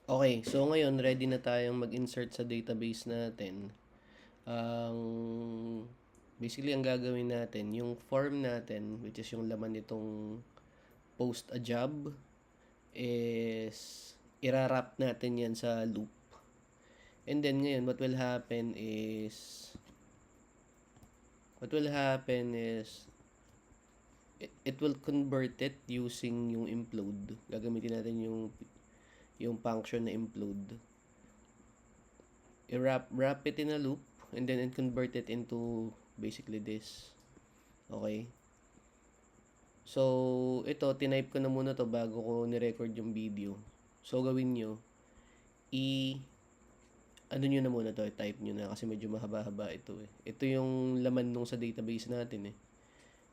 Okay, so ngayon ready na tayong mag-insert sa database natin. Ang basically ang gagawin natin, yung form natin, which is yung laman nitong post a job, is irarap natin yan sa loop. And then ngayon, what will happen is it will convert it using yung implode. Gagamitin natin yung function na implode. I-wrap it in a loop and then convert it into basically this. Okay? So, ito, tinype ko na muna to bago ko ni-record yung video. So, gawin nyo, ano nyo na muna to, type nyo na kasi medyo mahaba-haba ito eh. Ito yung laman nung sa database natin eh.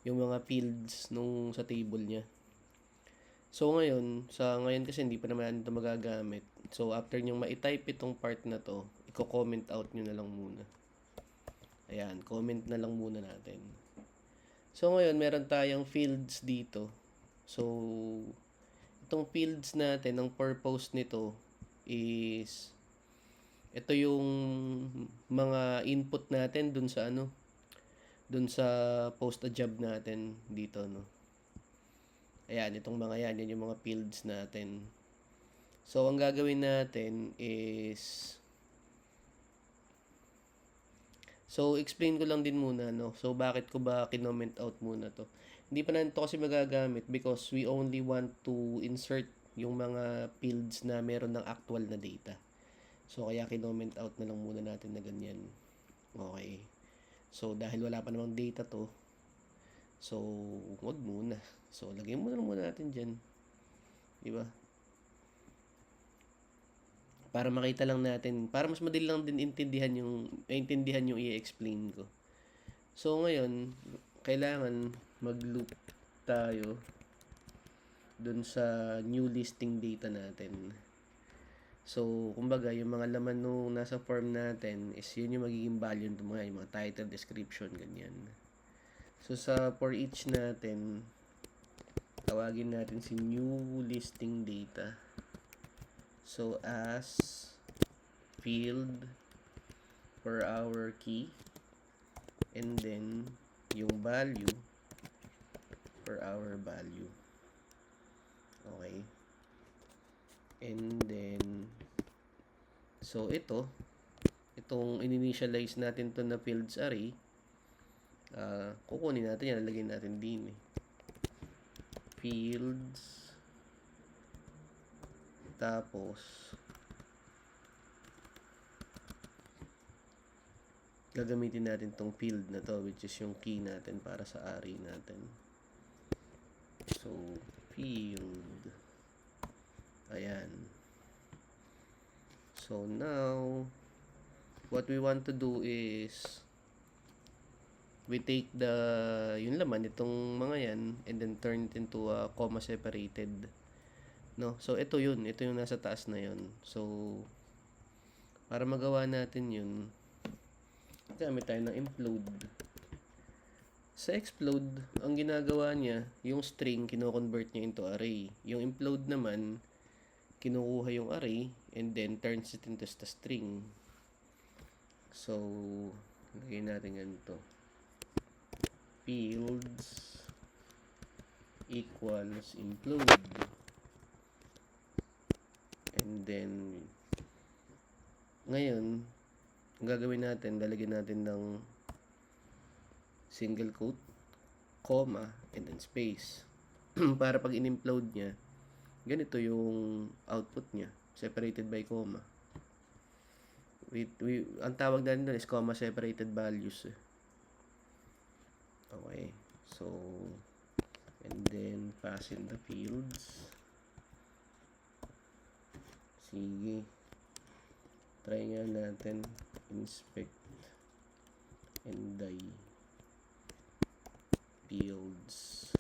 Yung mga fields nung sa table niya. So, ngayon kasi hindi pa naman ito magagamit. So, after nyo ma-type itong part na to, i-comment out nyo na lang muna. Ayan, comment na lang muna natin. So, ngayon, meron tayong fields dito. So, itong fields natin, ang purpose nito is, ito yung mga input natin dun sa post a job natin dito, no. Ayan, itong mga yan yung mga fields natin. So, ang gagawin natin is, so, explain ko lang din muna, no? So, bakit ko ba kinoment out muna to? Hindi pa natin to kasi magagamit because we only want to insert yung mga fields na meron ng actual na data. So, kaya kinoment out na lang muna natin na ganyan. Okay. So, dahil wala pa namang data to, so, wag muna. So, lagyan muna natin dyan. Diba? Para makita lang natin, para mas madali lang din maintindihan yung i-explain ko. So, ngayon, kailangan mag-loop tayo dun sa new listing data natin. So, kumbaga, yung mga laman nung nasa form natin is yun yung magiging value ng mga title, description, ganyan. So, sa for each natin, tawagin natin si new listing data. So, as field for our key, and then yung value for our value. Okay. And then, so itong in-initialize natin to na fields array, kukunin natin yan, lalagyan natin din eh. Fields, tapos gagamitin natin tong field na to, which is yung key natin para sa array natin. So, field. Ayan. So, now, what we want to do is, we take yung laman, itong mga yan, and then turn it into a comma separated. No? So, ito yung nasa taas na yun. So, para magawa natin yun, gamit tayo ng implode. Sa explode, ang ginagawa niya, yung string, kino-convert niya into array. Yung implode naman, kinukuha yung array, and then turns it into the string. So, lagay natin ganito. Fields equals implode. And then, ngayon, ang gagawin natin, lalagyan natin ng single quote, comma, and then space. Para pag in-implode niya, ganito yung output niya, separated by comma. Ang tawag natin doon is comma separated values. Okay. So, and then pass in the fields. Sige. Try nga natin inspect and die fields.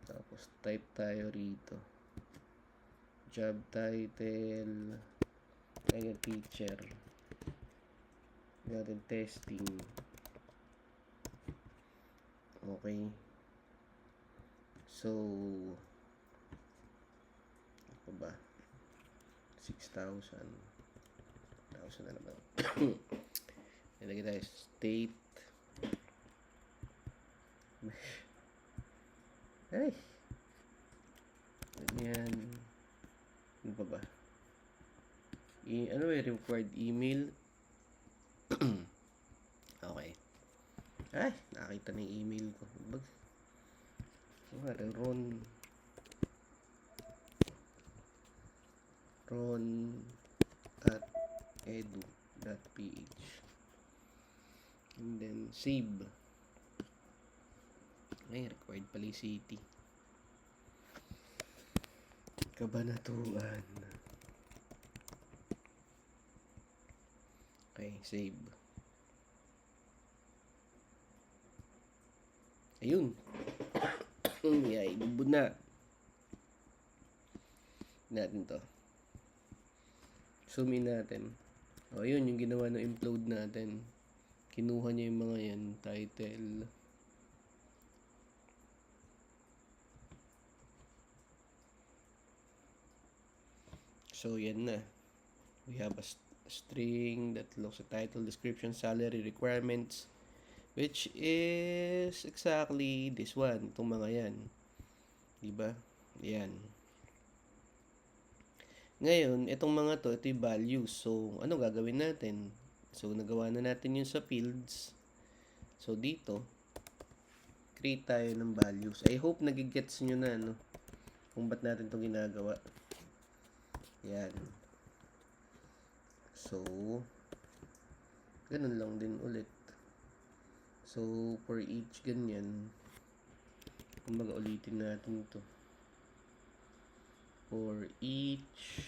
Tapos type tayo rito. Job title. Kaya teacher. Natin testing. Okay. So, ano ba? 6,000. 1,000 na naman. Ilagay tayo state. Ay! Ganyan. Ano pa ba? Ano yung required email? Okay. Ay! Nakakita na yung email ko. ron@edu.ph and then save. Ay, required pala yung city. Cabanatuan. Okay, save. Ayun. Yay, bubod na. Natin to. Zoom in natin. O, yun, yung ginawa ng implode natin. Kinuha niya yung mga yan. Title. So, yan na. We have a string that looks at title, description, salary, requirements, which is exactly this one. Itong mga yan. Diba? Yan. Ngayon, itong mga to, ito yung values. So, ano gagawin natin? So, nagawa na natin yun sa fields. So, dito, create tayo ng values. I hope nagigets nyo na, no? Kung ba't natin itong ginagawa. Yan. So, ganun lang din ulit. So, for each ganyan, kumbaga ulitin natin ito. For each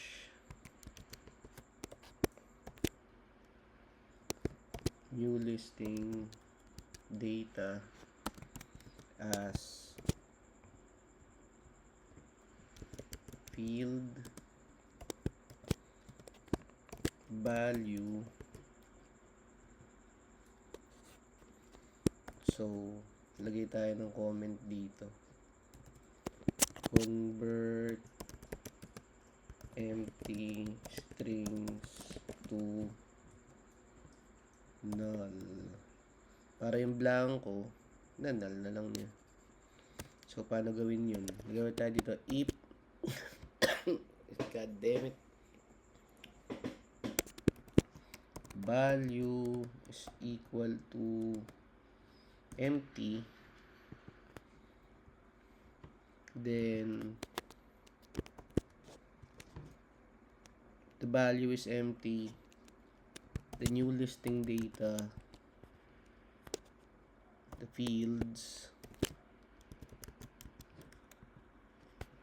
new listing data as field value. So, lagay tayo ng comment dito. Convert empty strings to null. Para yung blanco, null na lang niya. So, paano gawin yun? Gawin tayo dito, if god damn it, value is equal to empty, then the value is empty, the new listing data, the fields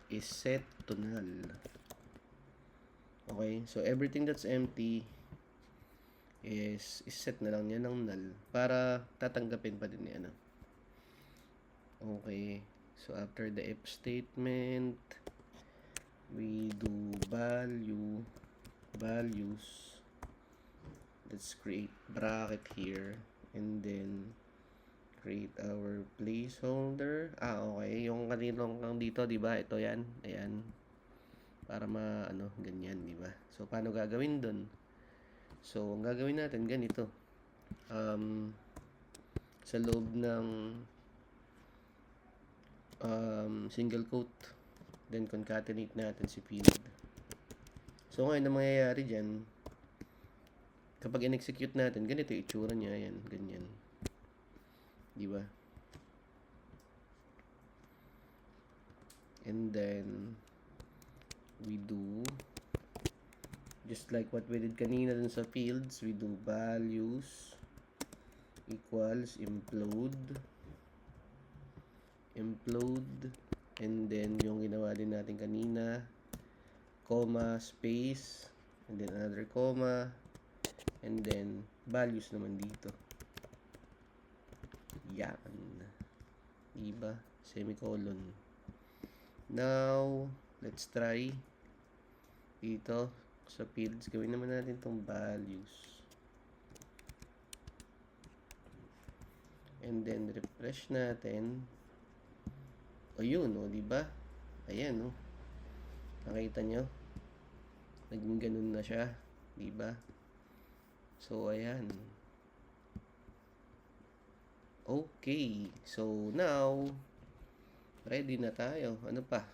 is set to null. Okay, so everything that's empty is set na lang niya ng null para tatanggapin pa din niya. Okay, so after the if statement, we do values. Let's create bracket here and then create our placeholder. Okay, yung kaninong lang dito, di ba? Ito yan, ayan. Para ganyan, di ba? So paano gagawin doon? So ang gagawin natin ganito. Sa loob ng single quote, then concatenate natin si field. So ngayon, ang mangyayari dyan, kapag in-execute natin, ganito yung itsura niya, yan, ganyan. Di ba? And then, we do, just like what we did kanina dun sa fields, we do values equals implode, and then yung ginawa din natin kanina, comma, space, and then another comma, and then values naman dito. Yan. Diba? Semicolon. Now, let's try dito sa fields. Gawin naman natin tong values. And then, refresh natin. O yun, o, di ba? Ayan, o. Nakita nyo? Naging ganun na siya, di ba? So, ayan. Okay. So, now, ready na tayo. Ano pa?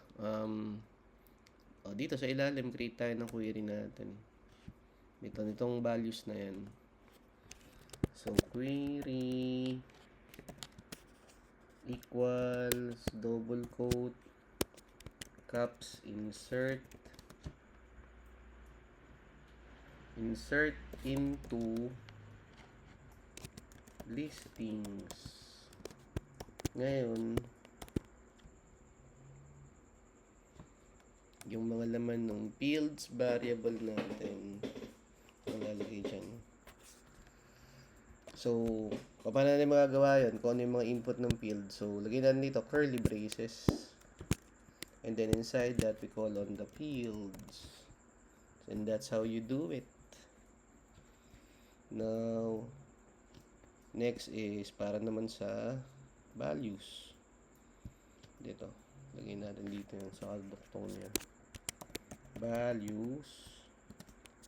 Dito sa ilalim, create tayo ng query natin. Nitong values na yan. So, query equals double quote caps insert into listings. Ngayon, yung mga laman ng fields variable natin ang lalagay dyan. So, paano natin magagawa yun? Kung ano yung mga input ng field. So, lagay natin dito curly braces. And then inside that, we call on the fields. And that's how you do it. Now, next is para naman sa values. Dito. Lagay natin dito yung sa kalduktong niya. Values.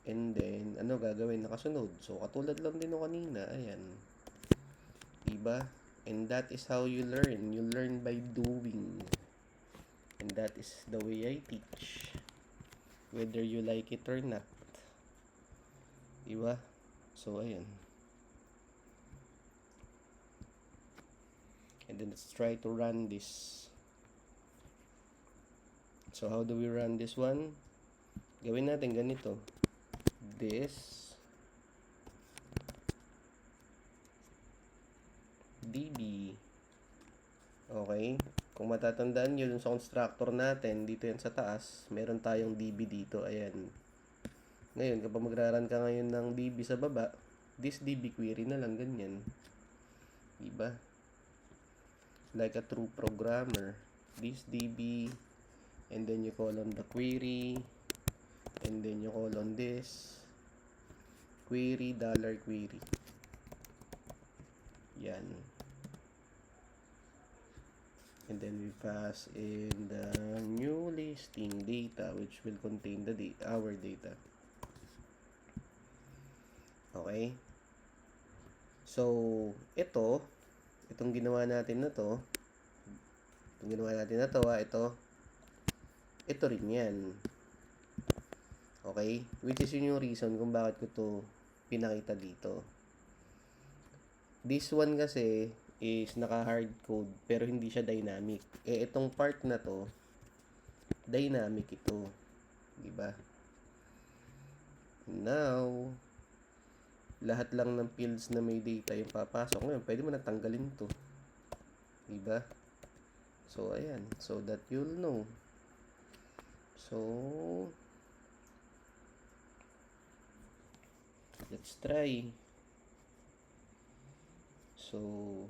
And then, ano gagawin? Nakasunod. So, katulad lang din o kanina. Ayan. Diba? And that is how you learn. You learn by doing. And that is the way I teach. Whether you like it or not. Diba? So, ayan. And then, let's try to run this. So, how do we run this one? Gawin natin ganito. This DB. Okay. Kung matatandaan nyo dun sa constructor natin, dito yan sa taas, meron tayong DB dito. Ayan. Ngayon, kapag magraran ka ngayon ng DB sa baba, this DB query na lang, ganyan. Diba? Like a true programmer. This DB, and then you call on the query, and then you call on this query $query. Yan. And then we pass in the new listing data which will contain the our data. Okay? So, itong ginawa natin na to, ito rin yan. Okay? Which is yung reason kung bakit ko to pinakita dito. This one kasi is naka-hard code pero hindi siya dynamic. Itong part na to, dynamic ito. Diba? Now, lahat lang ng fields na may data yung papasok. Ngayon, pwede mo natanggalin to. Diba? So, ayan. So that you'll know. So, let's try. So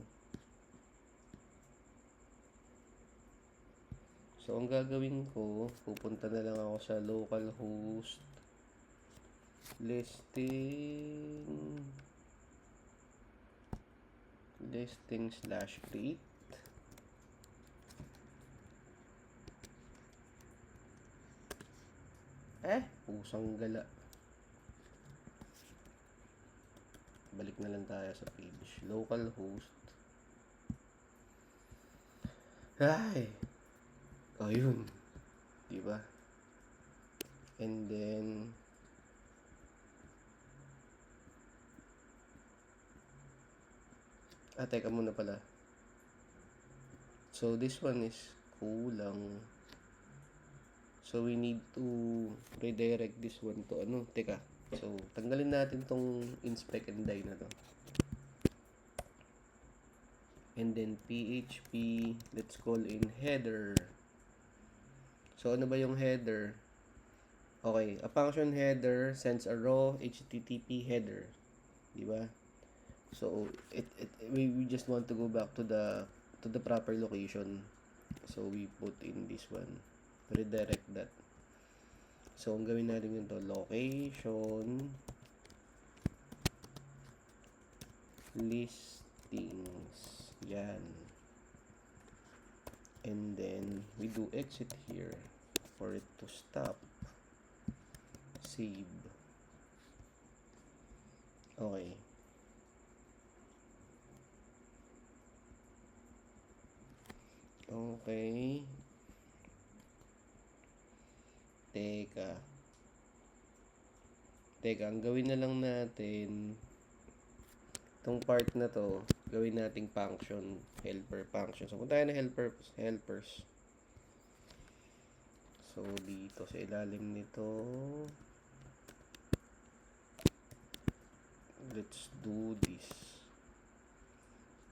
ang gagawin ko, pupunta na lang ako sa localhost listing/create. Pusang gala. Balik na lang tayo sa page. Localhost. Ayun. Diba? And then, teka muna pala. So, this one is kulang. So, we need to redirect this one to Teka. So, tanggalin natin tong inspect and die na to. And then, PHP, let's call in header. So, ano ba yung header? Okay, a function header sends a raw HTTP header. Diba? So, we just want to go back to the proper location. So, we put in this one. Redirect that. So, ang gawin natin yun to, location listings. Yan. And then we do exit here for it to stop. Save. Okay. Okay. Teka, ang gawin na lang natin, itong part na to, gawin nating function, helper function. So, kung tayo na helpers. So, dito sa ilalim nito, let's do this.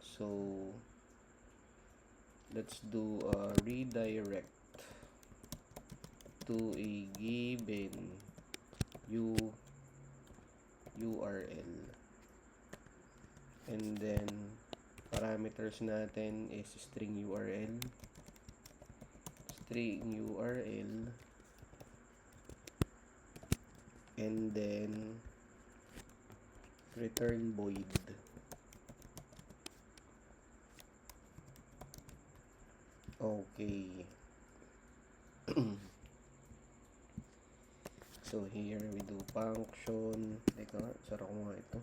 So, let's do a redirect to a given URL. And then, parameters natin is string URL. And then, return void. Okay. So here we do function. Teka, sara ko nga ito.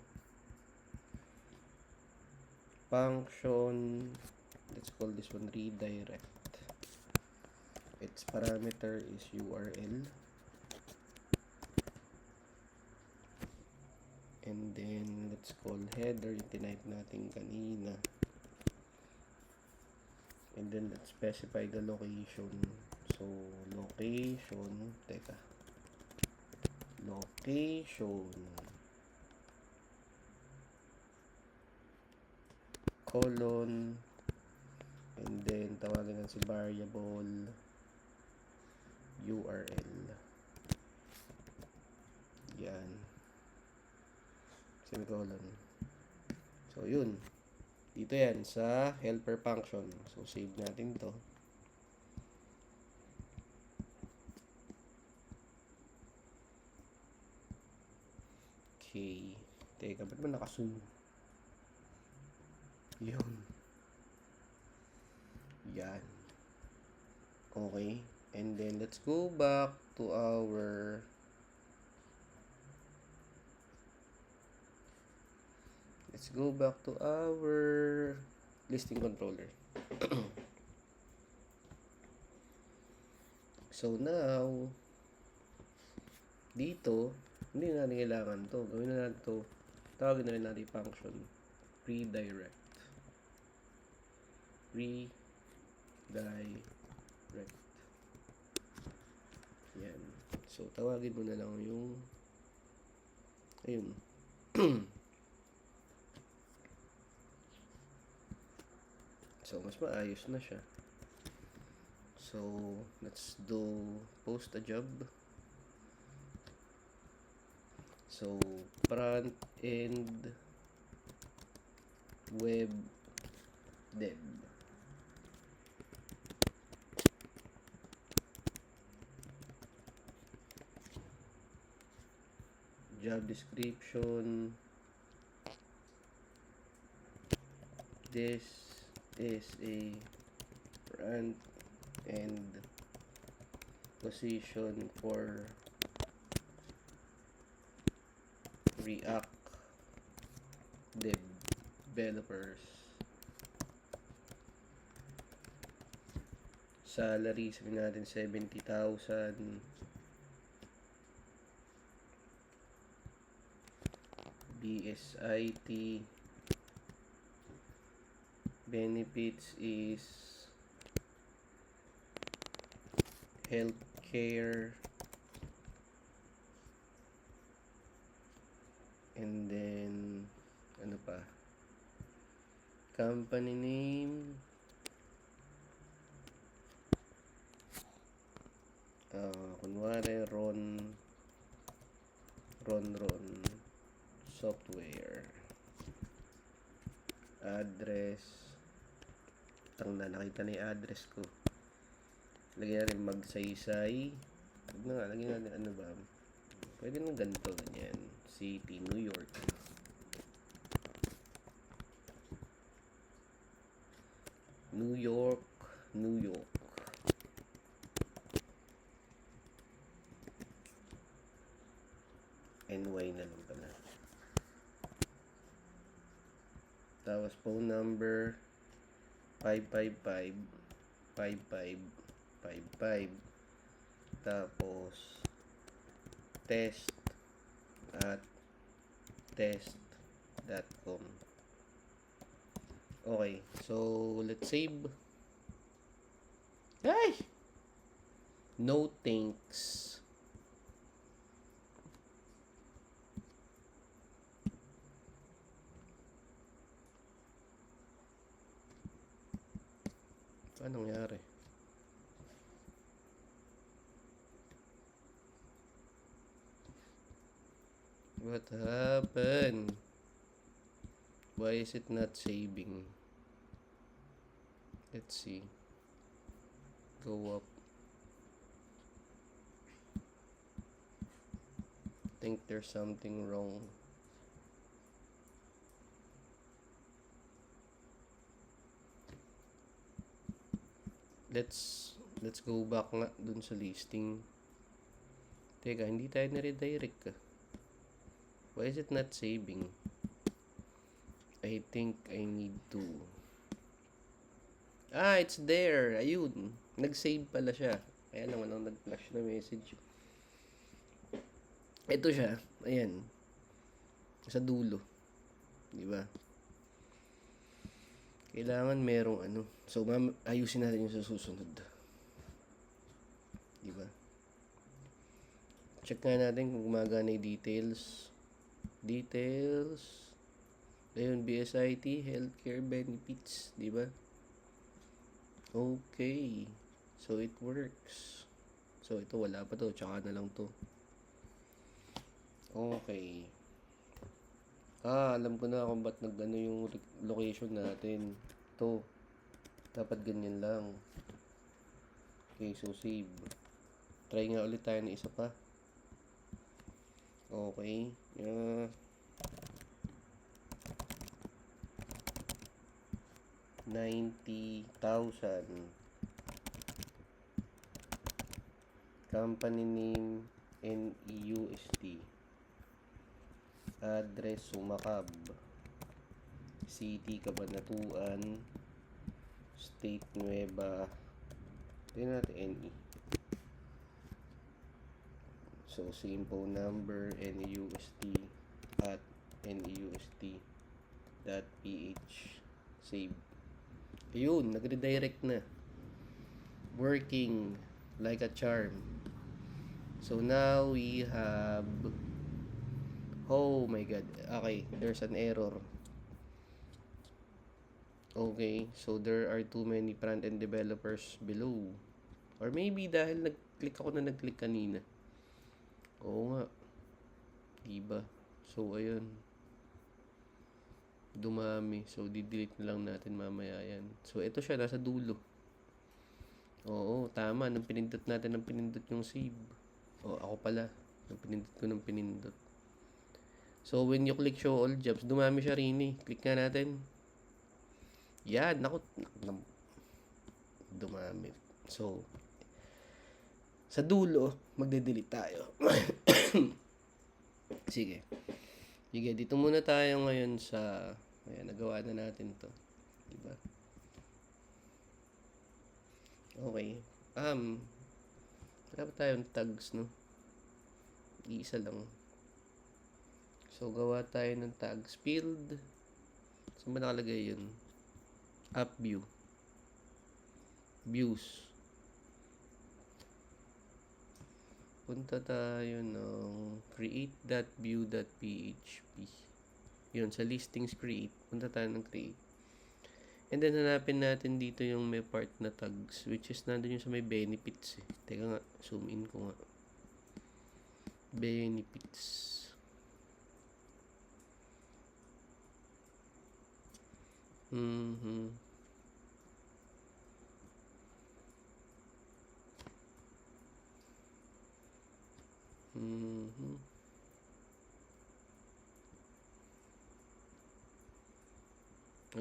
Function. Let's call this one redirect. Its parameter is URL. And then let's call header. Yung tinype natin kanina. And then let's specify the location. So location. Teka. Location. Colon. And then tawagan natin si variable URL. Yan. Semicolon. So yun. Dito yan sa helper function. So save natin to. Okay. Teka, ba't ba nakasun? Yun. Yan. Okay. And then let's go back to our listing controller. So now, dito, hindi na natin kailangan to. Gawin na natin to. Tawagin na rin natin function redirect. Yan. So, tawagin mo na lang yung ayun. So, mas maayos na siya. So, let's do post a job. So, front end web dev. Job description. This is a front end position for React developers. Salary, sabihin natin 70,000. BSIT. Benefits is healthcare. And then, ano pa? Company name. Kunwari, Ron Software. Address. Na nakita na yung address ko. Lagyan natin magsaysay. Huwag na nga, lagyan natin ano ba? Pwede nang ganito, ganyan. City, New York. New York. New York. NY na lang pala. Tapos phone number 555-5555. Tapos test at test.com. Okay, so let's save. Ay! No thanks. Anong nangyari? What happened? Why is it not saving? Let's see. Go up. Think there's something wrong. Let's go back nga dun sa listing. Teka, hindi tayo na-redirect ka. Why is it not saving? I think I need to... it's there. Ayun. Nag-save pala siya. Kaya lang walang nag-flash na message. Ito siya. Ayan. Sa dulo. Diba? Kailangan merong ano. So, ayusin natin yung sa susunod. Diba? Check nga natin kung gumagana yung details. Ayun, BSIT, healthcare benefits. Diba? Okay. So, it works. So, ito wala pa to. Tsaka na lang to. Okay. Alam ko na kung ba't nag-ano yung location natin. Ito. Dapat ganyan lang. Okay, so save. Try nga ulit tayo ng isa pa. Okay. 90,000. Company name NEUST. Address Sumakab. City Cabanatuan. State Nueva. Tingnan natin NE. So same phone number NEUST at neust.ph. Save. Ayun, nagre-redirect na. Working like a charm. So now we have... Oh my god. Okay, there's an error. Okay, so there are too many front-end developers below. Or maybe dahil nag-click kanina. Oo nga. Diba? So, ayun. Dumami. So, di-delete na lang natin mamaya yan. So, ito siya. Nasa dulo. Oo, tama. Nung pinindot natin yung save. Ako pala. Nung pinindot. So, when you click show all jobs, dumami siya rin eh. Click nga natin. Yan. Naku. Dumami. So, sa dulo, magde-delete tayo. Sige. Dito muna tayo ngayon sa... Ayan, nagawa na natin to. Diba? Okay. Wala pa tayong tags, no? Iisa lang. So, gawa tayo ng tags field. Saan ba nakalagay yun? App view. Views. Punta tayo ng create.view.php. Yun, sa listings create. Punta tayo ng create. And then, hanapin natin dito yung may part na tags, which is nandun yung sa may benefits eh. Teka nga, zoom in ko nga. Benefits.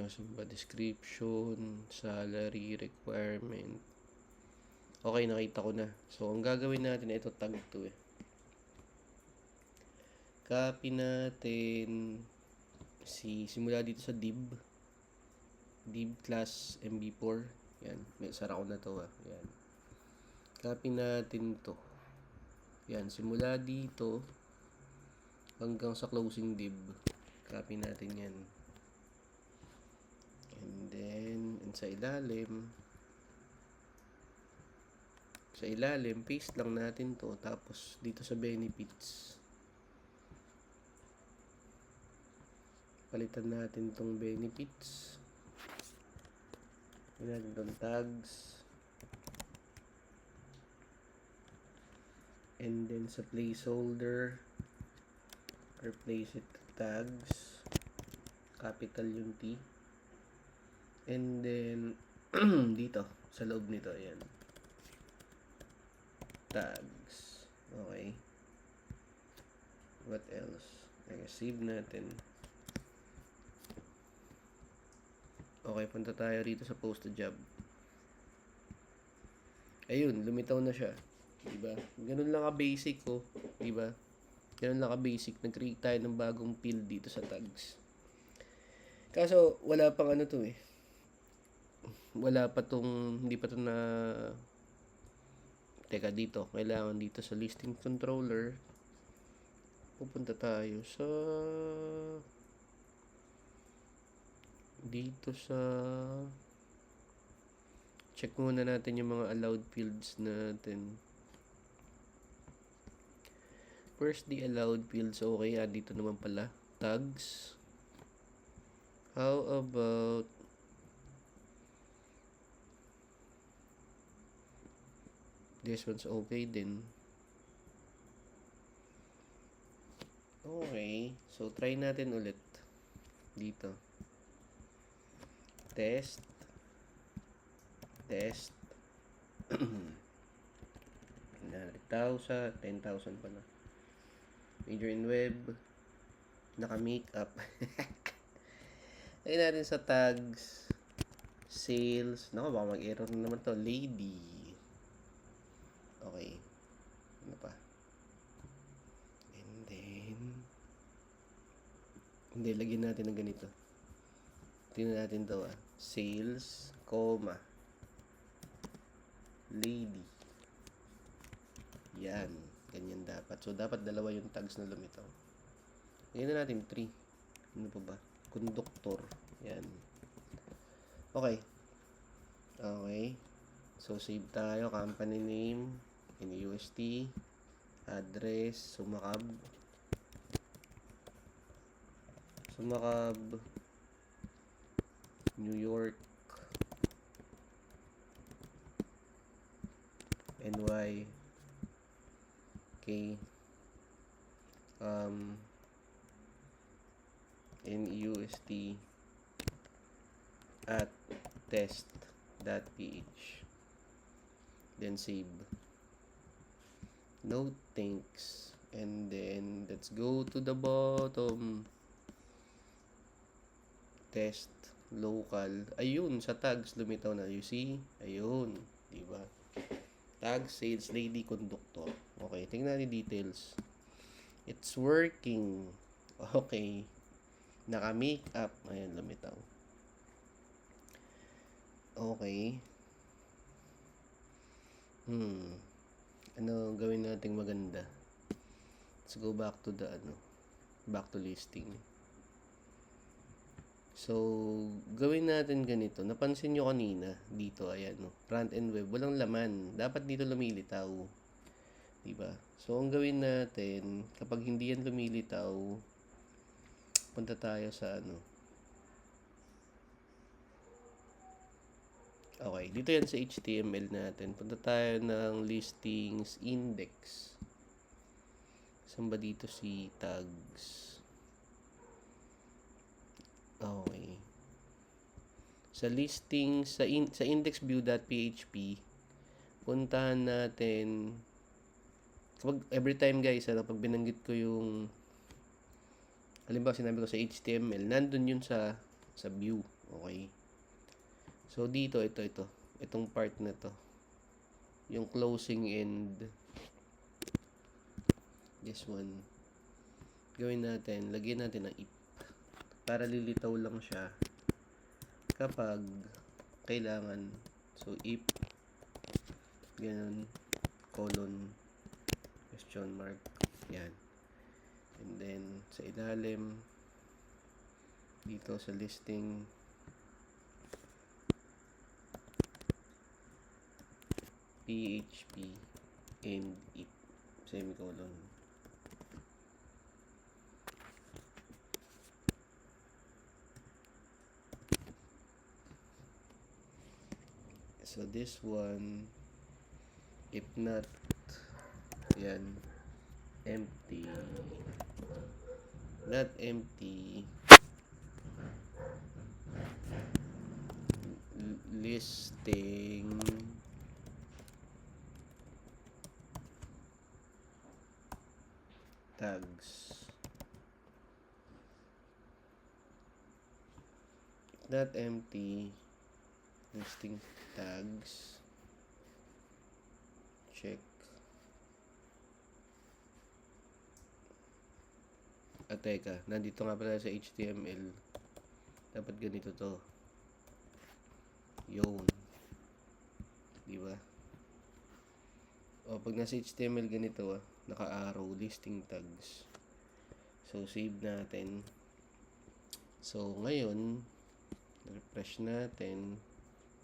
Saan ba? Description, salary, requirement. Okay, nakita ko na. So, ang gagawin natin, ito tag to eh. Copy natin simula dito sa div class MB4. Yan, may sara ko na to Yan. Copy natin to. Yan, simula dito hanggang sa closing div. Copy natin yan. And then, sa ilalim, paste lang natin to. Tapos, dito sa benefits, palitan natin tong benefits. Palitan natin tong tags. And then, sa placeholder, replace it to tags. Capital yung T. And then, dito, sa loob nito, ayan. Tags. Okay. What else? Okay, save natin. Okay, punta tayo rito sa post to job. Ayun, lumitaw na siya. Diba? Ganun lang ka-basic ko. Diba? Ganun lang ka-basic. Nag-create tayo ng bagong field dito sa tags. Kaso, wala pang ano to eh. Wala pa tong, hindi pa to na, teka dito, kailangan dito sa listing controller, pupunta tayo sa, dito sa, check muna natin yung mga allowed fields natin. First, the allowed fields, okay, dito naman pala, tags. How about, this one's okay din. Okay. So, try natin ulit. Dito. Test. Test. 100,000. 10,000 pala. Major in web. Naka-makeup. Lagyan natin sa tags. Sales. Naku, baka mag-error na naman to. Lady. Okay. Ano pa? And then, hindi, lagyan natin ng ganito. Tingnan natin to Sales, comma, lady. Yan. Ganyan dapat. So, dapat dalawa yung tags na lumitaw. Lagyan na natin 3. Ano pa ba? Conductor. Yan. Okay. Okay. So, save tayo. Company name. NUST, address, Sumakab, New York, NY, K, NUST at test.ph. Then save. No thanks. And then let's go to the bottom. Test local. Ayun, sa tags lumitaw na. You see? Ayun, di ba? Tag sales lady conductor. Okay, tingnan natin details. It's working. Okay. Naka-makeup. Ayan, lumitaw. Okay. Ano gawin nating maganda? Let's go back to the back to listing. So, gawin natin ganito. Napansin nyo kanina dito, ayan, front end web, walang laman. Dapat dito lumilitaw. Diba? So, ang gawin natin, kapag hindi yan lumilitaw, punta tayo sa okay, dito yan sa HTML natin. Punta tayo ng listings index. Saan ba dito si tags? Okay. Sa listings, sa indexview.php, puntahan natin, kapag every time guys, pag binanggit ko yung, halimbawa sinabi ko sa HTML, nandun yun sa view. Okay. So, dito, ito. Itong part na to. Yung closing end. This one. Gawin natin, lagyan natin ng if. Para lilitaw lang siya kapag kailangan. So, if, ganun, colon, question mark, yan. And then, sa ilalim, dito sa listing, PHP and if, semicolon. So, this one, if not, yan, empty, not empty, listing, tags, not empty, listing tags, check. Teka, nandito nga pala sa HTML. Dapat ganito to. Yun. Diba? O, pag nasa HTML ganito, naka-arrow, listing tags. So, save natin. So, ngayon, refresh natin.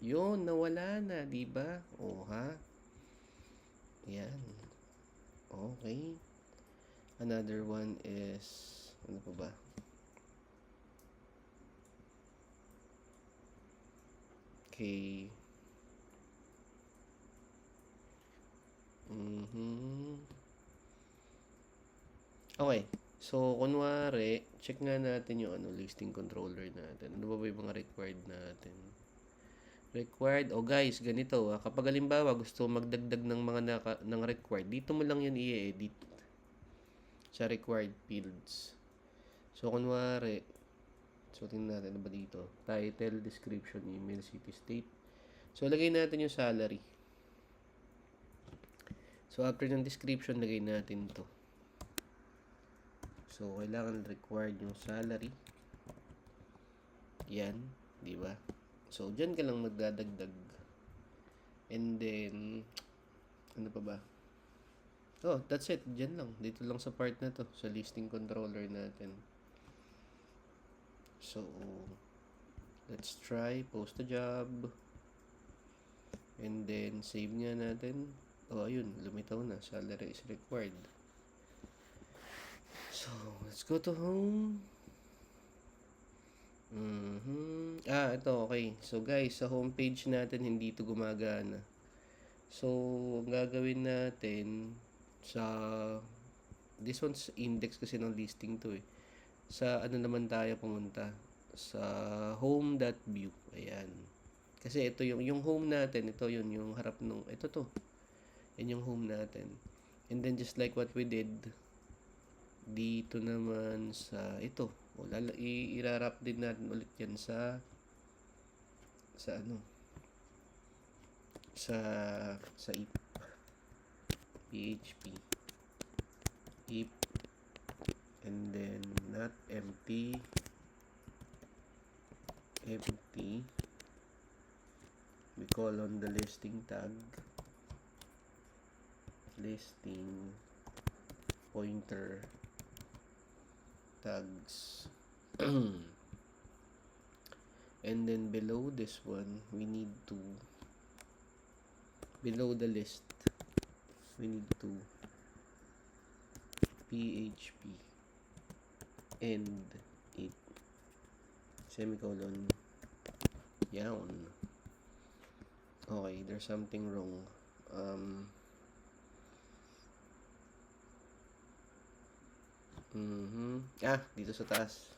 Yun, nawala na, diba? O, ha? Yan. Okay. Another one is, ano pa ba? Okay. Okay. So, kunwari, check nga natin yung listing controller natin. Ano ba yung mga required natin? Required, guys, ganito kapag halimbawa gusto magdagdag ng mga ng required, dito mo lang yan i-edit sa required fields. So, kunwari, so, tingnan natin ano ba dito? Title, description, email, city, state. So, lagay natin yung salary. So, after ng description, lagay natin to. So, kailangan required yung salary. Yan, di ba? So, dyan ka lang magdadagdag. And then, ano pa ba? Oh, that's it. Dyan lang. Dito lang sa part na to. Sa listing controller natin. So, let's try. Post a job. And then, save nga natin. Oh, ayun. Lumitaw na. Salary is required. So, let's go to home. Ito, okay. So, guys, sa homepage natin, hindi ito gumagana. So, ang gagawin natin sa this one's index kasi ng listing to sa ano naman tayo pumunta sa home.view. Ayan. Kasi ito yung home natin, ito yun yung harap nung ito to. Yan yung home natin. And then just like what we did dito naman sa ito. I-wrap din natin ulit yan sa if PHP if and then not empty we call on the listing tag listing pointer tags and then below this one we need to below the list we need to PHP end it semicolon yawn. Okay, there's something wrong. Dito sa taas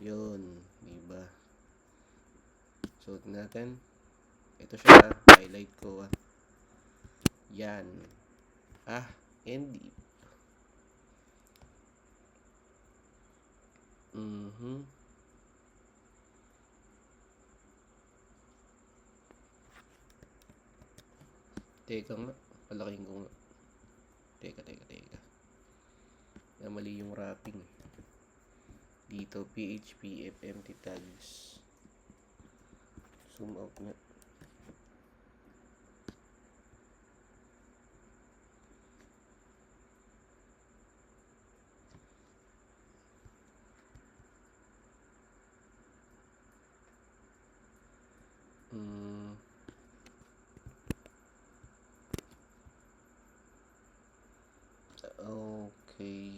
yun, diba? So, natin ito siya, highlight ko yan end it Teka nga, palaking ko nga. Teka. Mali yung wrapping. Dito, PHP FMT tags. Zoom out nga. Okay.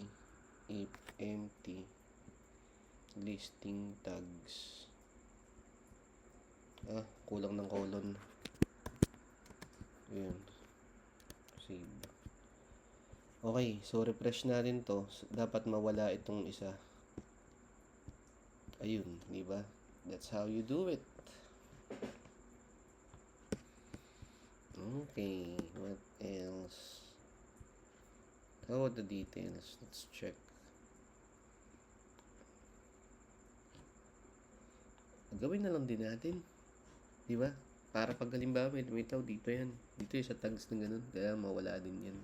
If empty. Listing tags. Kulang ng colon. Ayun. Save. Okay, so refresh natin to. Dapat mawala itong isa. Ayun, di ba? That's how you do it. Okay, what else? How about the details? Let's check. Gawin na lang din natin. Di ba? Para pag halimbawa may lumitaw dito yan. Dito yung sa tags ng ganun. Kaya mawala din yan.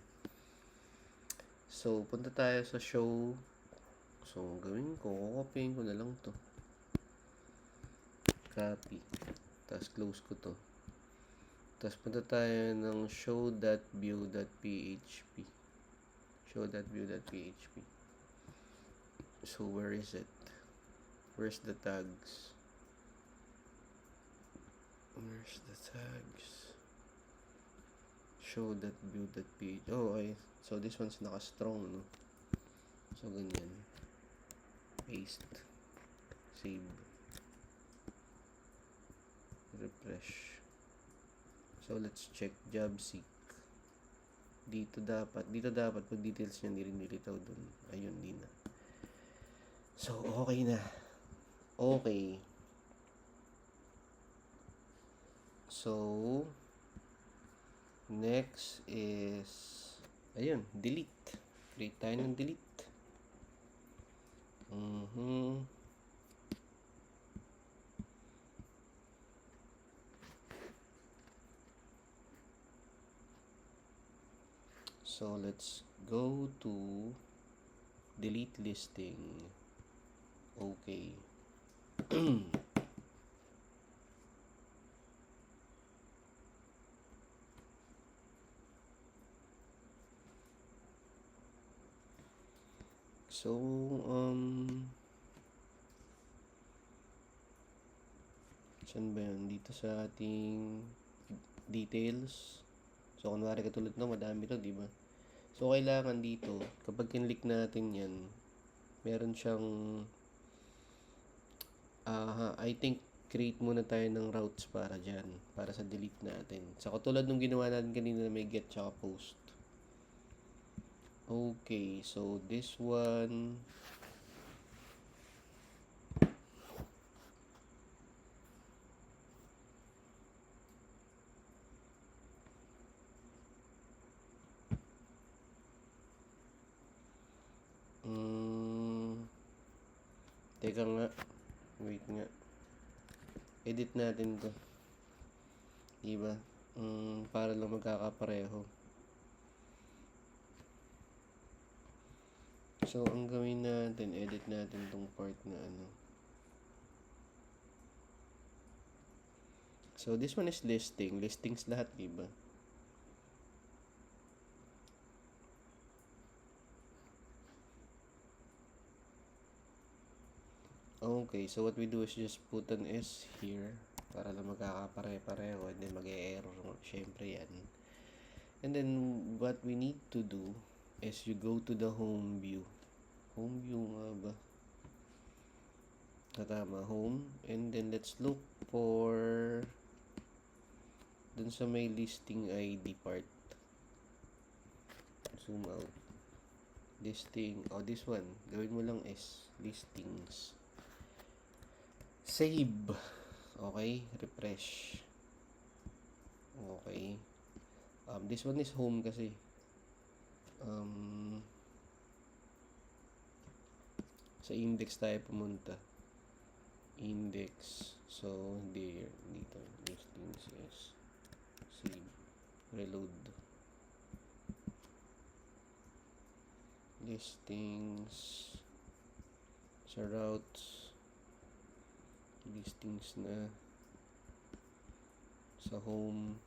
So, punta tayo sa show. So, gawin ko. Copyin ko na lang to. Copy. Tapos close ko to. Tapos punta tayo ng show.view.php. Show.view.php. So, where is it? Where's the tags? Where's the tags? Show.view.php. Oh, okay. So, this one's naka-strong, no? So, ganyan. Paste. Save. Refresh. So, let's check job seek. Dito dapat pag details niya hindi rin nilitaw dun. Ayun, din na. So, okay na. Okay. So, next is, ayun, delete. Create tayo ng delete. So, let's go to delete listing. Okay. So, saan ba yun? Dito sa ating details. So, kunwari katulad na, madami to, di ba? So, kailangan dito, kapag kinlik natin yan, meron siyang, I think, create muna tayo ng routes para dyan, para sa delete natin. So, katulad nung ginawa natin kanina na may get tsaka post. Okay, so this one, teka nga, wait nga, edit natin to, diba? Para lang magkakapareho. So, ang gawin natin, edit natin tong part na ano. So, this one is listing. Listings lahat, diba? Okay, so what we do is just put an S here para lang magkakapare-pareho and then mag-e-error. Syempre yan. And then, what we need to do is you go to the home view. Home view nga ba? Tama, home. And then, let's look for dun sa may listing ID part. Zoom out. Listing. Oh, this one. Gawin mo lang S. Listings. Save. Okay. Refresh. Okay. This one is home kasi. Sa index tayo pumunta. Index. So, there. Dito. Listings is save. Reload. Listings. Sa routes. Listings na. Sa home.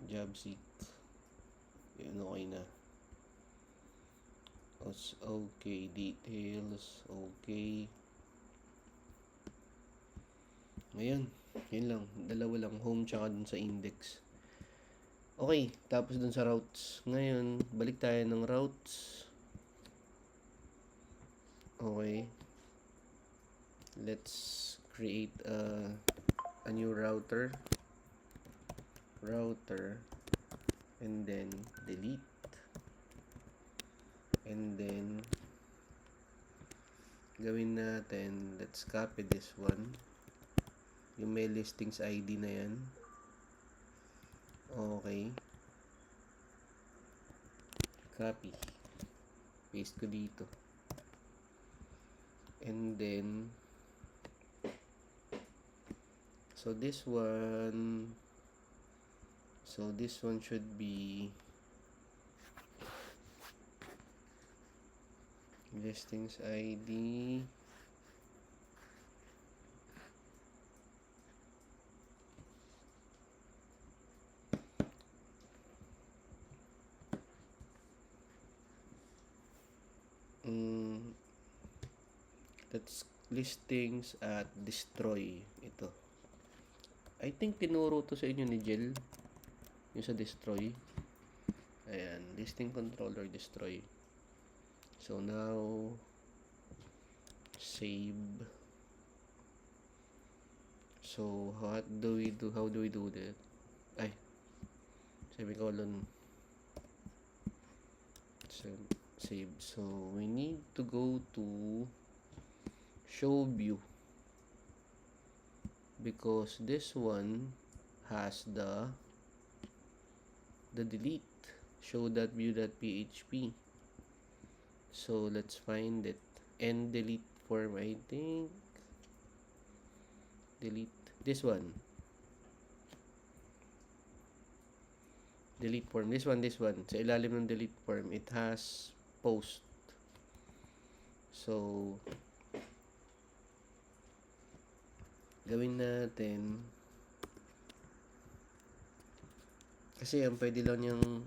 Job seek. Yun, okay na. Okay. Details. Okay. Ngayon, yun lang. Dalawa lang. Home tsaka dun sa index. Okay. Tapos dun sa routes. Ngayon, balik tayo ng routes. Okay. Let's create a new router. And then delete. And then gawin natin, let's copy this one. Yung may listings ID na yan. Okay. Copy. Paste ko dito. And then this one should be listings ID that's listings at destroy. Ito, I think tinuro to sa inyo ni Jel, yung sa destroy. Ayan, listing controller destroy. So now save. So how do we do that? Ay, semicolon. Save. So we need to go to show view, because this one has the delete show.view.php. So let's find it. And delete form, I think. Delete this one. Delete form. This one. Sa ilalim ng delete form, it has post. So gawin natin, kasi ang pwede lang niyang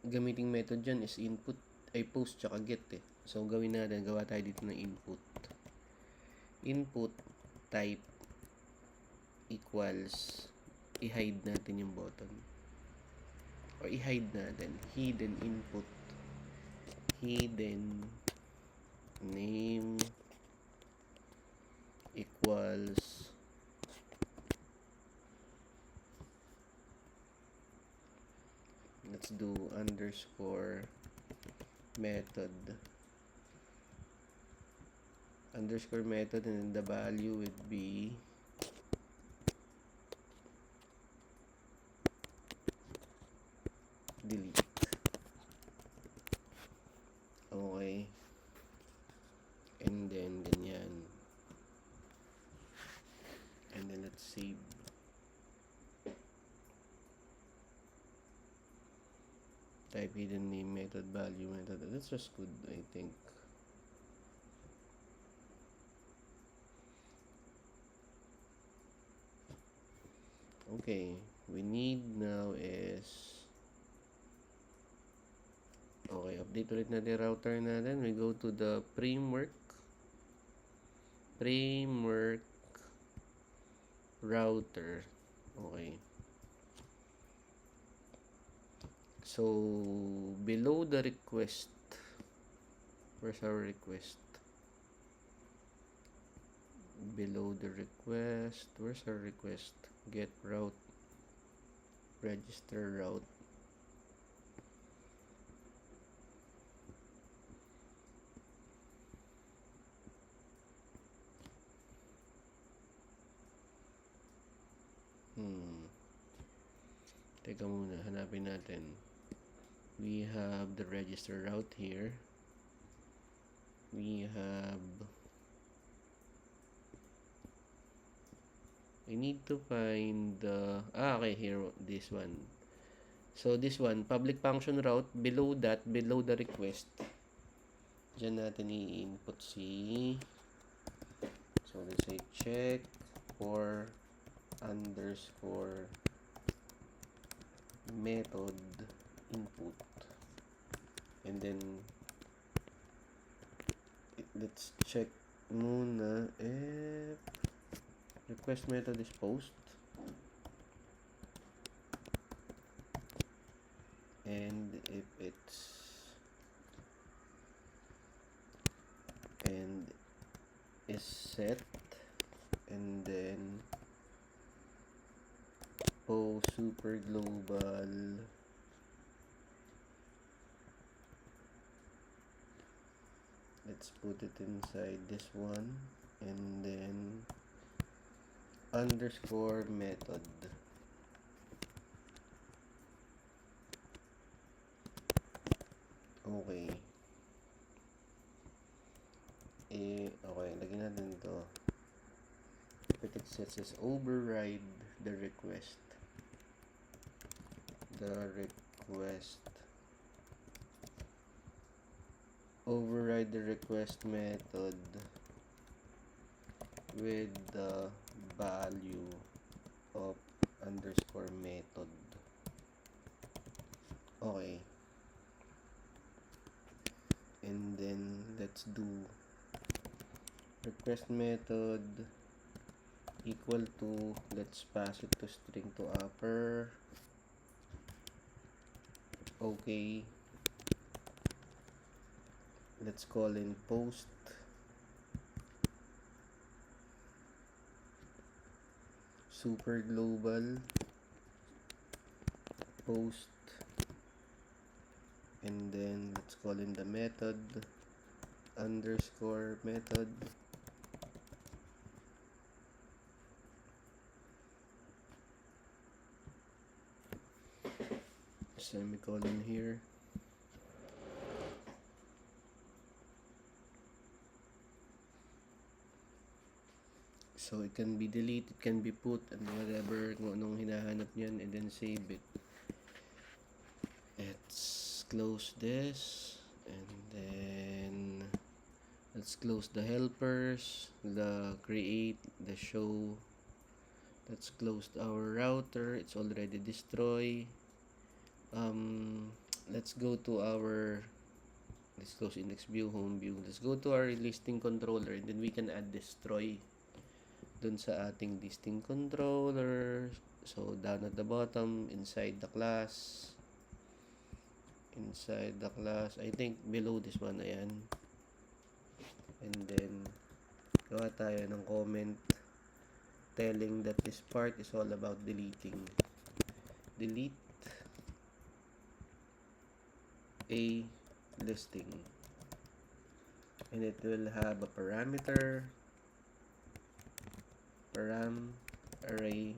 gamiting method dyan is input, ay post tsaka get eh. So gawin natin, gawa tayo dito ng input type equals, i-hide natin yung button, or i-hide natin hidden input, hidden name equals let's do underscore method, and then the value would be delete. Okay, and then ganyan, and then let's save. Type hidden name method value method. That's just good, I think. Okay, we need now is, okay, update ulit natin router natin. We go to the framework router. Okay. So below the request, where's our request? Below the request, where's our request? Get route, register route. Teka muna, hanapin natin. We have the register route here. We have I need to find the okay, here, this one. So this one, public function route, below that, below the request, dyan natin i-input so let's say check for underscore method input, and then let's check muna if request method is post, and if it's and is set, and then post super global let's put it inside this one, and then underscore method. Okay. Okay, lagyan natin to. If it exists, is override the request. Override the request method with the value of underscore method. Okay. And then let's do request method equal to, let's pass it to string to upper. Okay. Let's call in post super global post, and then let's call in the method underscore method, semicolon here. So it can be delete, it can be put, and whatever, kung anong hinahanap niyan, and then save it. Let's close this, and then let's close the helpers, the create, the show. Let's close our router, it's already destroyed. Let's go to our, let's close index view, home view. Let's go to our listing controller, and then we can add destroy dun sa ating listing controller. So down at the bottom, inside the class, I think below this one, ayan. And then gawa tayo ng comment telling that this part is all about deleting. Delete a listing, and it will have a parameter param array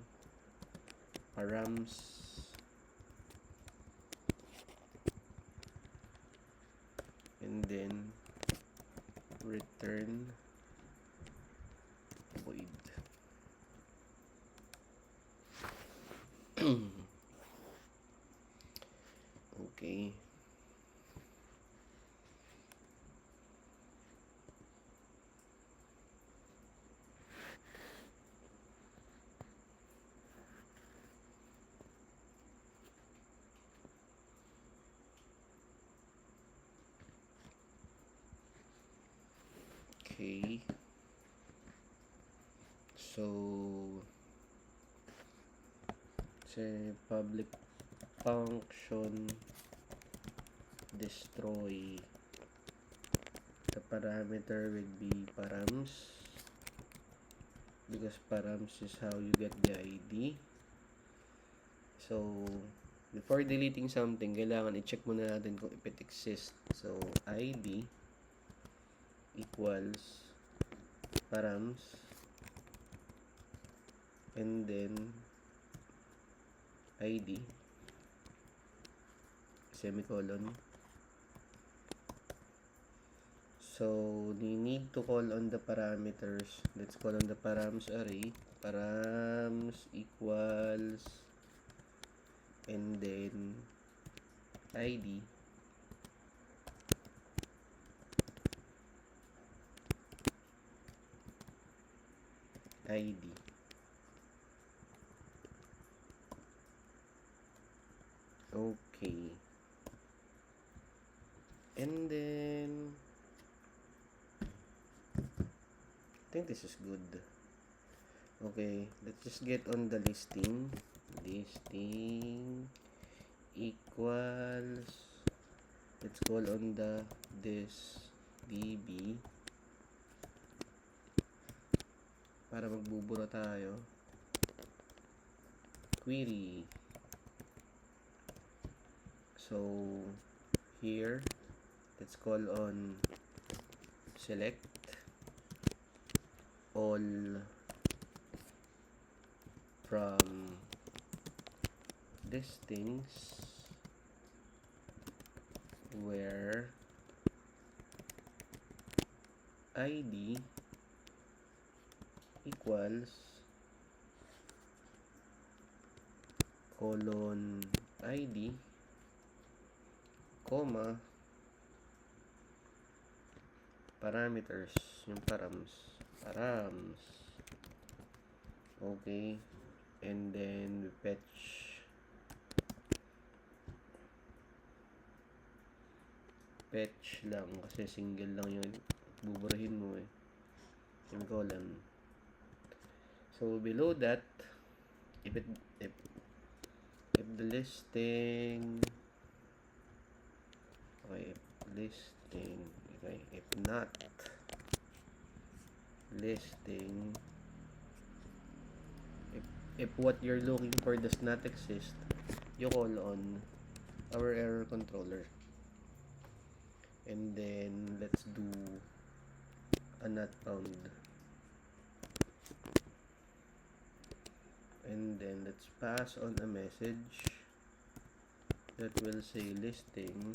params, and then return void. Okay. Okay. So, say public function destroy, the parameter will be params, because params is how you get the ID. So, before deleting something, kailangan i-check muna natin kung if it exists. So, ID equals params, and then ID semicolon. So, we need to call on the parameters. Let's call on the params array. Params equals, and then id. id. Okay. And then I think this is good. Okay, let's just get on the listing. Listing equals, let's call on the this db para magbubura tayo. Query. So here, let's call on select all from listings where id equals colon id, comma, parameters, yung params. Okay. And then fetch lang kasi single lang yung buburahin mo eh. Semicolon. So below that, if the listing, okay, if not listing, if what you're looking for does not exist, you call on our error controller. And then let's do a not found. And then let's pass on a message that will say listing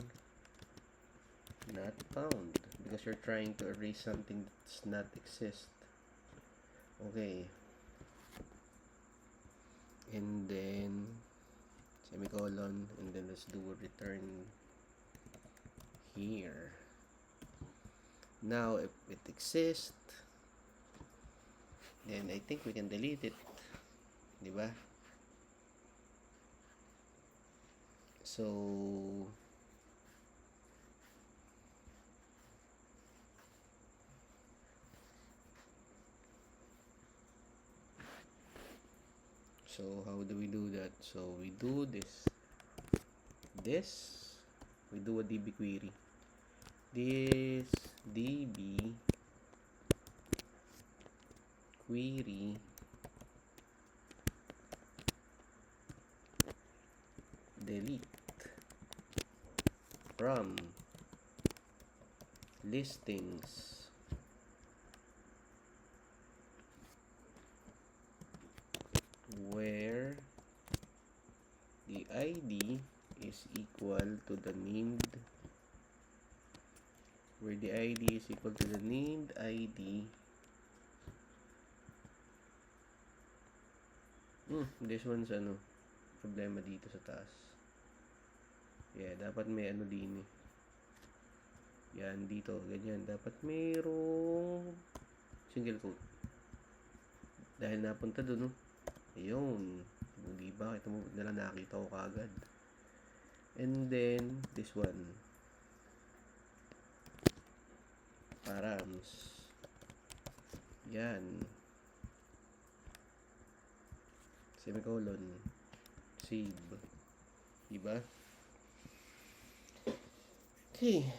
not found, because you're trying to erase something that does not exist. Okay. And then semicolon, and then let's do a return here. Now if it exists, then I think we can delete it, diba? So how do we do that? So we do this, we do a db query. This db query delete from listings where the id is equal to the named, id. This one's problema dito sa taas. Yeah, dapat may din eh. Yan, dito, ganyan. Dapat mayroong single quote. Dahil napunta doon, ayun. Hindi ba? Ito mo nalang nakita ko kagad. And then, this one. Params. Yan. Semicolon. Save. Diba? Okay.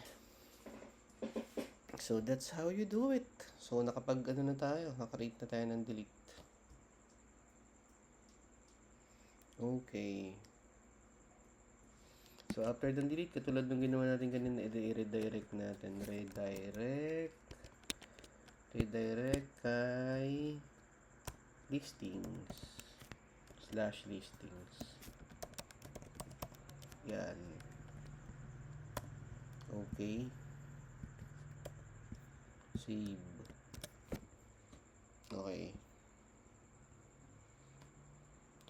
So, that's how you do it. So, nakapag na tayo. Nakarate na tayo ng delete. Okay. So, after the delete, katulad ng ginawa natin kanina, i-redirect natin. Redirect kay listings. /listings. Yan. Okay. Save. Okay.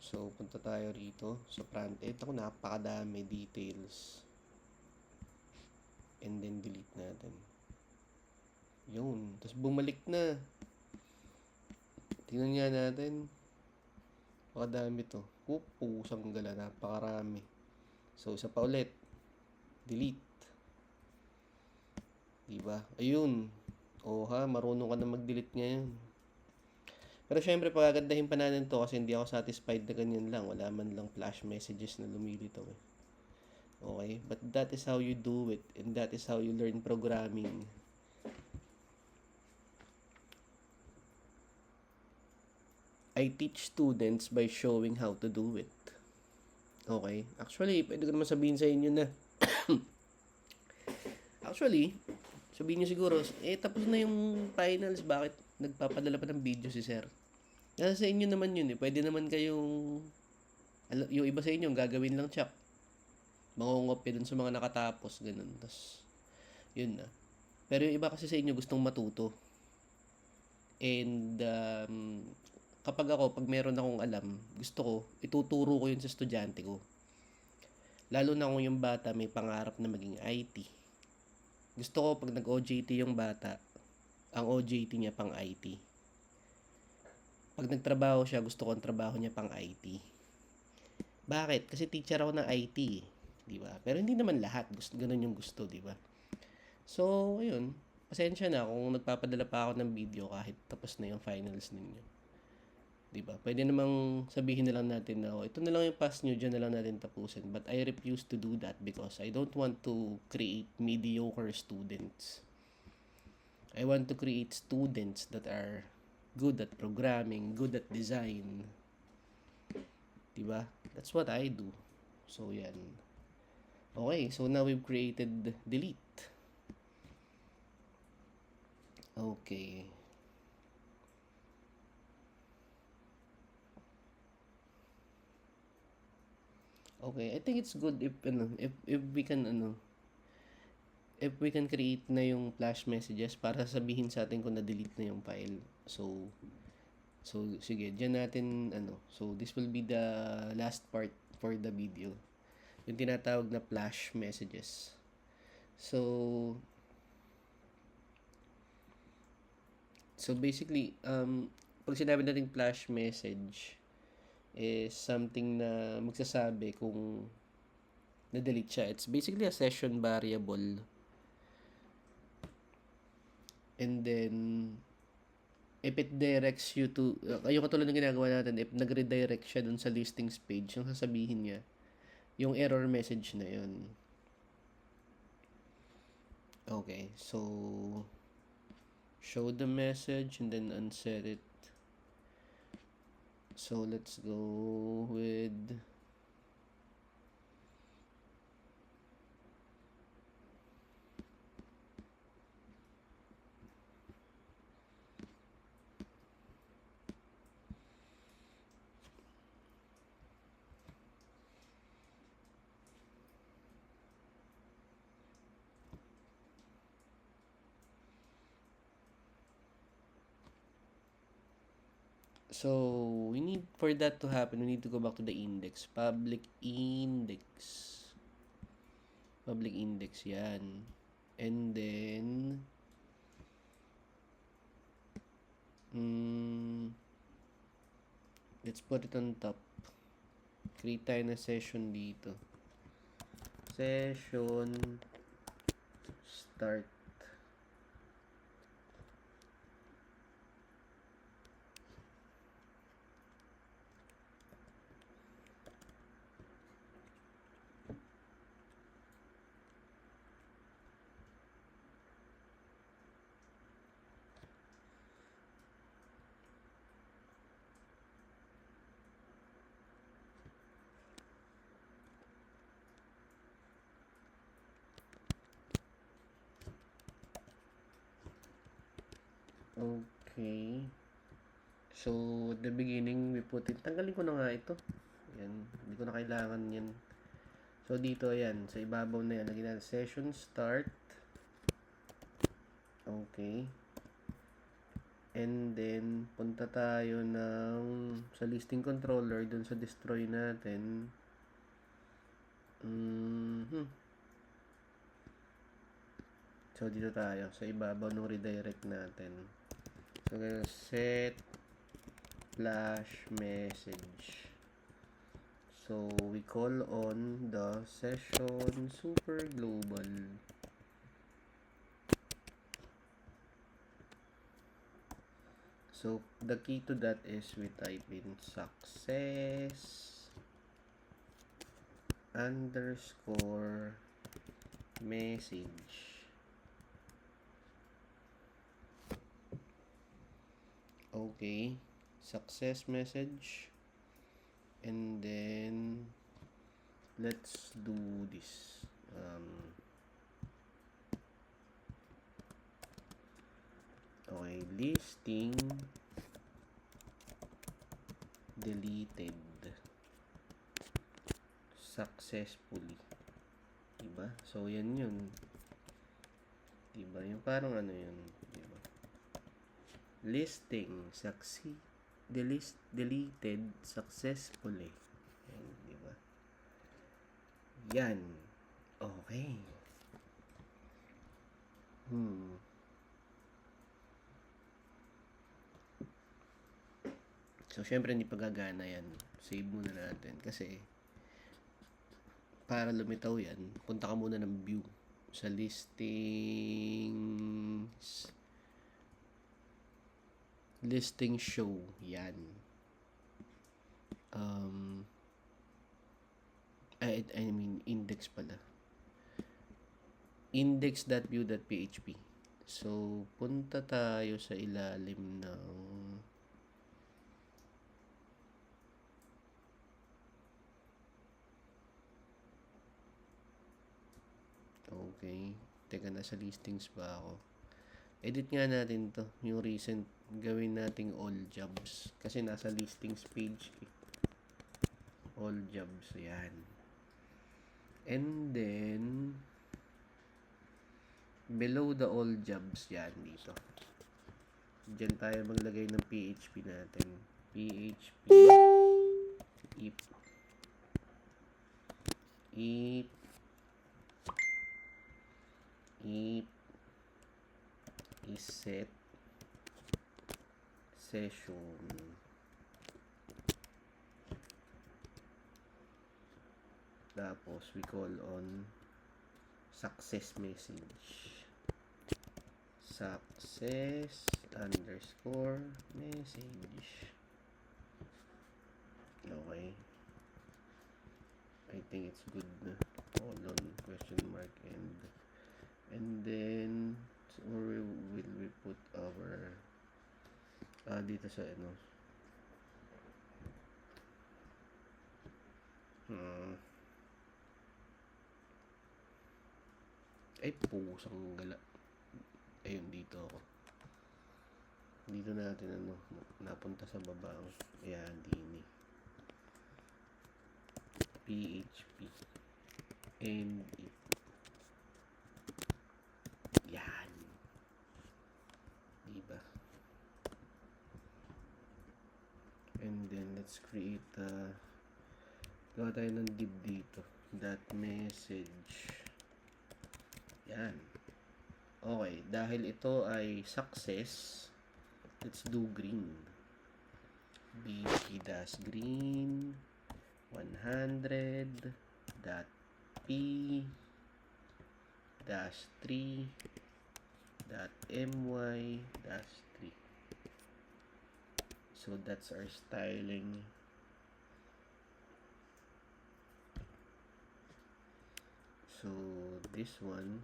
So, punta tayo rito sa front end. Ako, napakadami details. And then, delete natin. Yun. Tapos, bumalik na. Tingnan nga natin. Napakadami to. Pusang gala. Napakarami. So, isa pa ulit. Delete. Diba? Ayun. O ha, marunong ka na mag-delete ngayon. Pero syempre, pagagandahin pa natin to kasi hindi ako satisfied na ganyan lang. Wala man lang flash messages na lumilitaw eh. Okay? But that is how you do it. And that is how you learn programming. I teach students by showing how to do it. Okay? Actually, pwede ko naman sabihin sa inyo na actually, sabihin nyo siguro, tapos na yung finals, bakit nagpapadala pa ng video si sir? Kasi sa inyo naman yun eh. Pwede naman kayong, yung iba sa inyo, gagawin lang check. Mangungopya dun sa mga nakatapos, ganun. Tapos, yun na. Pero yung iba kasi sa inyo gustong matuto. And, kapag pag meron akong alam, gusto ko, ituturo ko yun sa estudyante ko. Lalo na kung yung bata may pangarap na maging IT. Gusto ko pag nag-OJT yung bata, ang OJT niya pang IT. Pag nagtrabaho siya, gusto ko ang trabaho niya pang IT. Bakit? Kasi teacher ako ng IT, di ba? Pero hindi naman lahat, ganun yung gusto, di ba? So, ayun, pasensya na kung nagpapadala pa ako ng video kahit tapos na yung finals ninyo. Di ba? Pwede namang sabihin na lang natin na, ito na lang yung pass nyo, dyan na lang natin tapusin. But I refuse to do that because I don't want to create mediocre students. I want to create students that are good at programming, good at design. Diba? That's what I do. So, yan. Okay, so now we've created delete. Okay. Okay, I think it's good if we can if we can create na yung flash messages para sabihin sa atin kung na-delete na yung file. So sige, diyan natin so this will be the last part for the video. Yung tinatawag na flash messages. So basically, pag sinabi natin flash message is something na magsasabi kung na-delete siya. It's basically a session variable. And then, if it directs you to, yung katulad ng ginagawa natin, if nag-redirect siya dun sa listings page, yung sasabihin niya, yung error message na yun. Okay, so, show the message and then unset it. So, let's go with so we need, for that to happen, we need to go back to the index. Public index, yan. And then let's put it on top. Create tayo na session dito. Session start. Okay. So, at the beginning, we put it, tanggalin ko na nga ito. Yan. Hindi ko na kailangan yan. So, dito, yan. Sa ibabaw na yan. Lagyan natin session start. Okay. And then, punta tayo sa listing controller, dun sa destroy natin. So, dito tayo, sa ibabaw ng redirect natin. So, set flash message. So, we call on the session super global. So, the key to that is we type in success underscore message. Okay, success message. And then, let's do this. Okay, listing deleted successfully. Diba? So, yan yun. Diba? Yung parang ano yun. Diba? Listing deleted successfully. Yan, diba? Yan. Okay. So, syempre, hindi pagagana yan. Save muna natin. Kasi, para lumitaw yan, punta ka muna ng view. Sa listing show. Yan. I mean, index pala. Index.view.php. So, punta tayo sa ilalim ng okay. Teka, nasa listings ba ako? Edit nga natin to. Yung recent, gawin nating all jobs. Kasi nasa listings page. All jobs. Yan. And then, below the all jobs, yan dito. Diyan tayo maglagay ng PHP natin. PHP if is set session tapos we call on success message success underscore message. Okay, I think it's good na. Colon, question mark, and then where will we put our dito sa ano ay pusang gala. Ayun, dito ako. Dito natin ano napunta sa baba. Ayan, dini PHP and it. Yan, diba? And then let's create gawa tayo ng div dito, that message. Yan. Okay, dahil ito ay success, let's do green. bp-green 100.p-3.my-3. So that's our styling. So this one,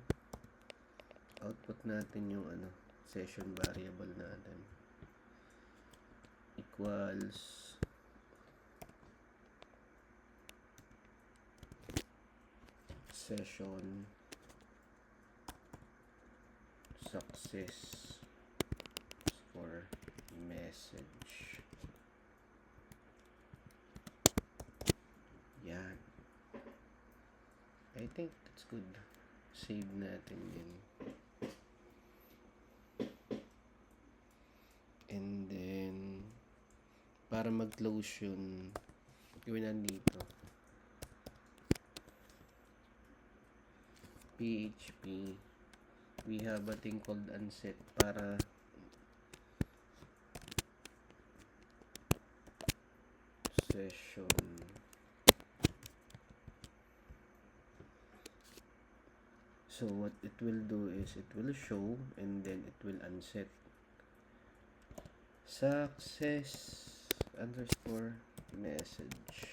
output natin yung ano, session variable natin equals session success score message. Yan. I think that's good. Save natin din. para mag-close yun, gawin nandito. PHP, we have a thing called unset para session. So what it will do is it will show and then it will unset success underscore message.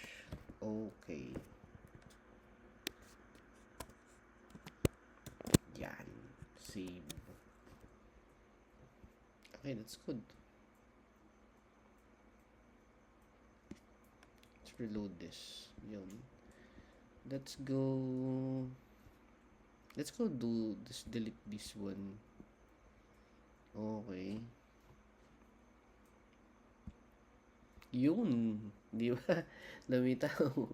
Okay. Yan. Save. Okay, that's good. Let's reload this. Yun. Let's go do this, delete this one. Okay. Yun. Di ba? Lumitaw.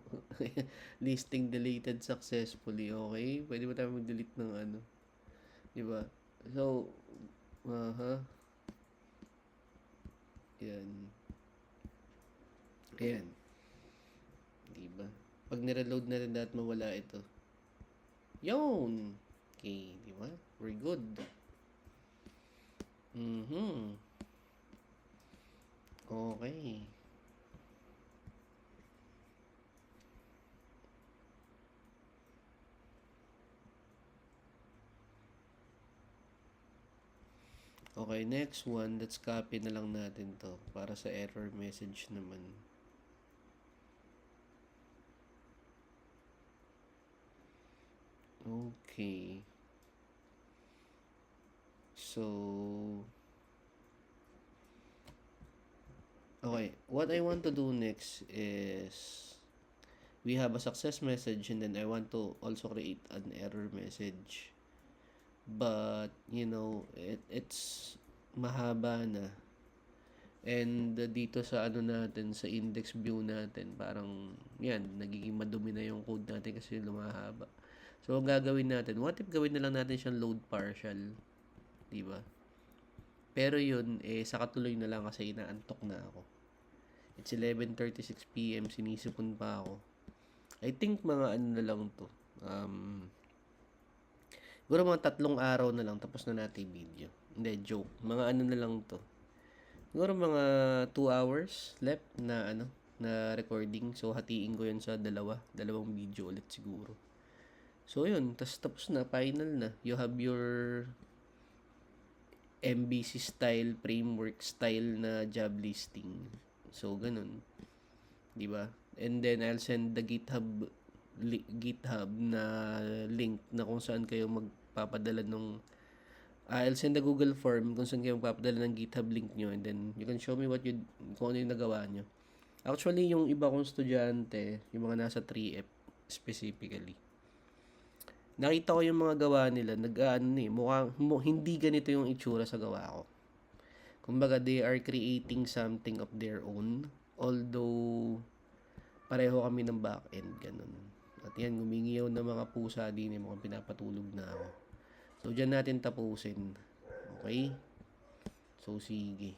Listing deleted successfully. Okay. Pwede ba tayo mag-delete ng ano? Di ba? So, yan. Ayan. Di ba? Pag nireload na rin dapat mawala ito. Yun. Okay. Di ba? We're good. Okay. Okay, next one, let's copy na lang natin to para sa error message naman. Okay. So, okay, what I want to do next is we have a success message and then I want to also create an error message. But, you know, it's mahaba na. And dito sa ano natin, sa index view natin, parang, yan, nagiging madumi na yung code natin kasi lumahaba. So, ang gagawin natin, what if gawin na lang natin siyang load partial? Diba? Pero yun, sa katuloy na lang kasi inaantok na ako. It's 11:36 PM, sinisipon pa ako. I think mga ano na lang to. Siguro mga 3 araw na lang tapos na natin yung video. Hindi, joke. Mga ano na lang to. Siguro mga 2 hours left na na recording. So hatiin ko yun sa dalawang video ulit siguro. So yun, tapos na, final na. You have your MVC style, framework style na job listing. So ganun. 'Di ba? And then I'll send the GitHub na link na kung saan kayo magpapadala nung I'll send the Google form kung saan kayo magpapadala ng GitHub link nyo and then you can show me kung ano yung nagawa nyo. Actually, yung iba kong estudyante, yung mga nasa 3F specifically, nakita ko yung mga gawa nila, hindi ganito yung itsura sa gawa ko. Kumbaga, they are creating something of their own, although pareho kami ng back-end, ganun. At yan, gumingiyaw na mga pusa din, yung mga pinapatulog na ako. So, dyan natin tapusin. Okay? So, sige.